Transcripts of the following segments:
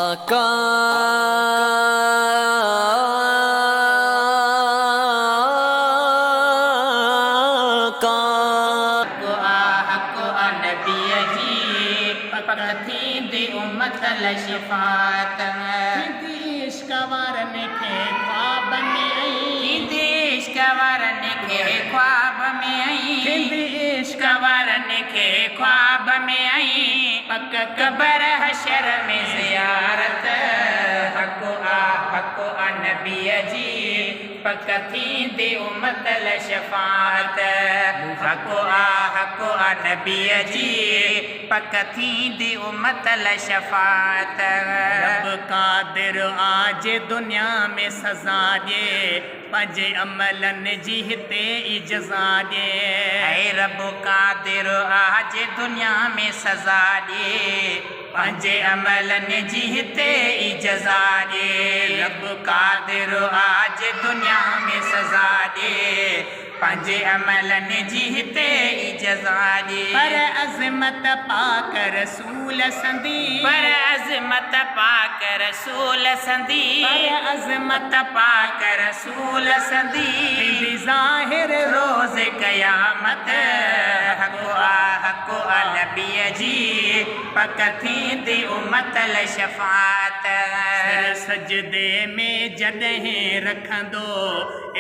आका का हको नबी जी पकथी दे उम्मत लशफात देश कवरन के ख्वाब में आई देश कवरन के ख्वाब में आई देश कवरन के ख्वाब में आई पक कबर हशर में ज़ियारत हको नबी जी पकथी दे उम्मत लशफात हको नबी जी पकथी दे उम्मत लशफात रब कादिर आज दुनिया में सजा दे पंजे अमलन जी हिते इजज़ा दे ऐ रब कादिर आज दुनिया में सजा दे पंजे अमलन जी हिते इजज़ा दे रब कादिर आज दुनिया में सजा दे पंजे अमलन जी हिते इजज़ा दे पर अज़मत पाक रसूल संदी पर अज़मत पाक रसूल संदी पर अज़मत पाक रसूल संदी ज़ाहिर रोज़ क़यामत हको नबी जी पकथी दे उम्मत लशफात सिर सजदे में जॾहिं रखंदो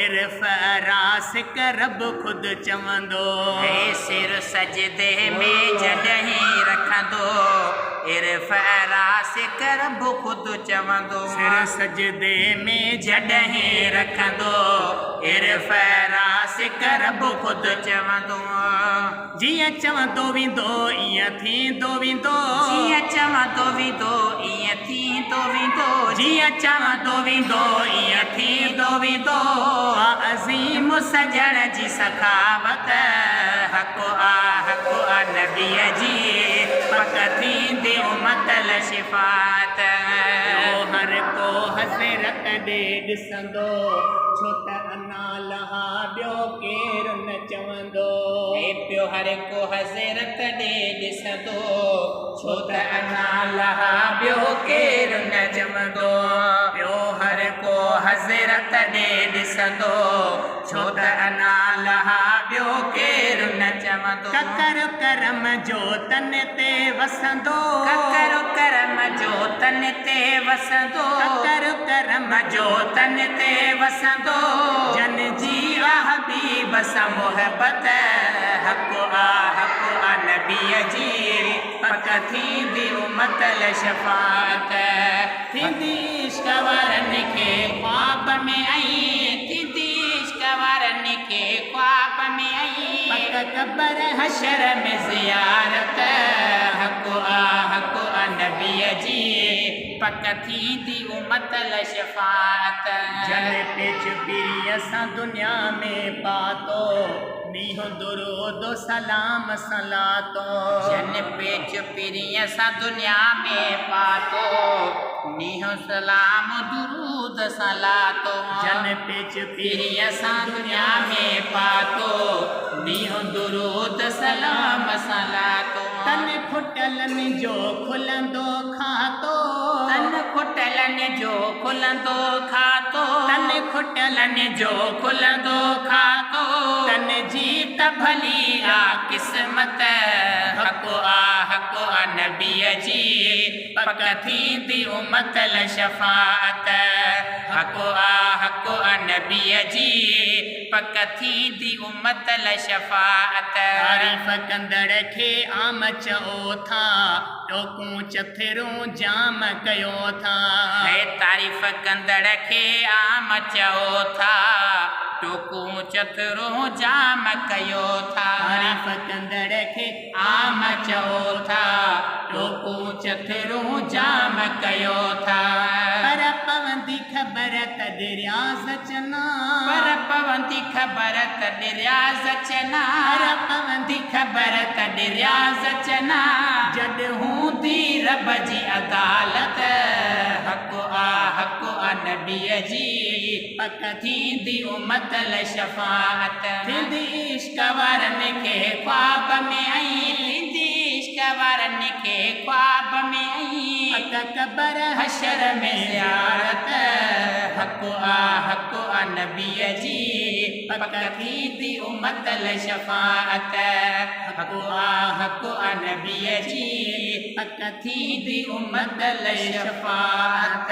इर्फ़ रास रब खुद चवंदो हे सिर सजदे में जॾहिं रखंदो इर्फ़ रास रब खुद चवंदो सिर सजदे में जॾहिं रखंदो इर्फ़ रास रब खुद चवंदो जीअं चवंदो वेंदो ईअं थींदो वेंदो जीअं चवंदो वेंदो ईअं थींदो वेंदो जीअं चवंदो वेंदो ईअं थींदो वेंदो अज़ीम सजण जी सखावत हको नबी जी पकथी दे उम्मत लशफात हर को हज़रत ॾे ॾिसंदो छो त अना लहा ॿियो केरु न चवंदो पियो हर को हज़रत ॾे ॾिसंदो छो त अना लहा ॿियो केरु न चवंदो पियो हर को हज़रत ॾे ॾिसंदो छो त अना लहा ॿियो केरु न चवंदो ककर करम जो तन ते वसंदो ककर करम जो तन ते वसंदो ककर करम जो तन ते वसंदो जन जी हबीब सां मोहबत हको नबी जी पकथी दी उम्मत लशफात थींदी इश्क वारनि खे ख्वाब में आई थींदी इश्क वारनि खे ख्वाब में आई पक कबर हशर में ज़ियारत हको नबी जी पकथी दी उम्मत लशफात जन पेच पीरी असां दुनिया में पातो नीहो दुरूद सलाम सलातो जन पेच पीरी असां दुनिया में पातो नीहो सलाम दुरूद सलातो जन पेच पीरी असां दुनिया में पातो नीहो दुरूद सलाम सलातो तन खुटलन जो खुलंदो खातो तन खुटलन जो खुलंदो खातो तन खुटलन जो खुलंदो खातो तन जी त भली आ किस्मत हको नबी जी पकथी दी उम्मत लशफात हको नबी जी पकथी दी उम्मत लशफात तारीफ़ कंदड़ खे आम चओ था टोकूं चथरूं जाम कयो था हे तारीफ़ कंदड़ खे आम चओ था टोकूं चथरूं जाम कयो था तारीफ़ कंदड़ खे आम चओ था टोकूं चथरूं जाम कयो था पर पवंदी ख़बर तॾ रियाज़ चना पर पवंदी ख़बर तॾ रियाज़ चना पर पवंदी ख़बर तॾ रियाज़ चना जॾ हूंदी रब जी अदालत हको नबी जी पकथी दी उम्मत लशफात थींदी इश्क वारनि खे ख्वाब में आई थींदी इश्क वारनि खे ख्वाब में आई पक कबर हशर में ज़ियारत हक़ आ नबीअ जी पक थींदी उम्मत लाइ शफ़ाअत हक़ आ नबीअ जी पक थींदी उम्मत लाइ शफ़ाअत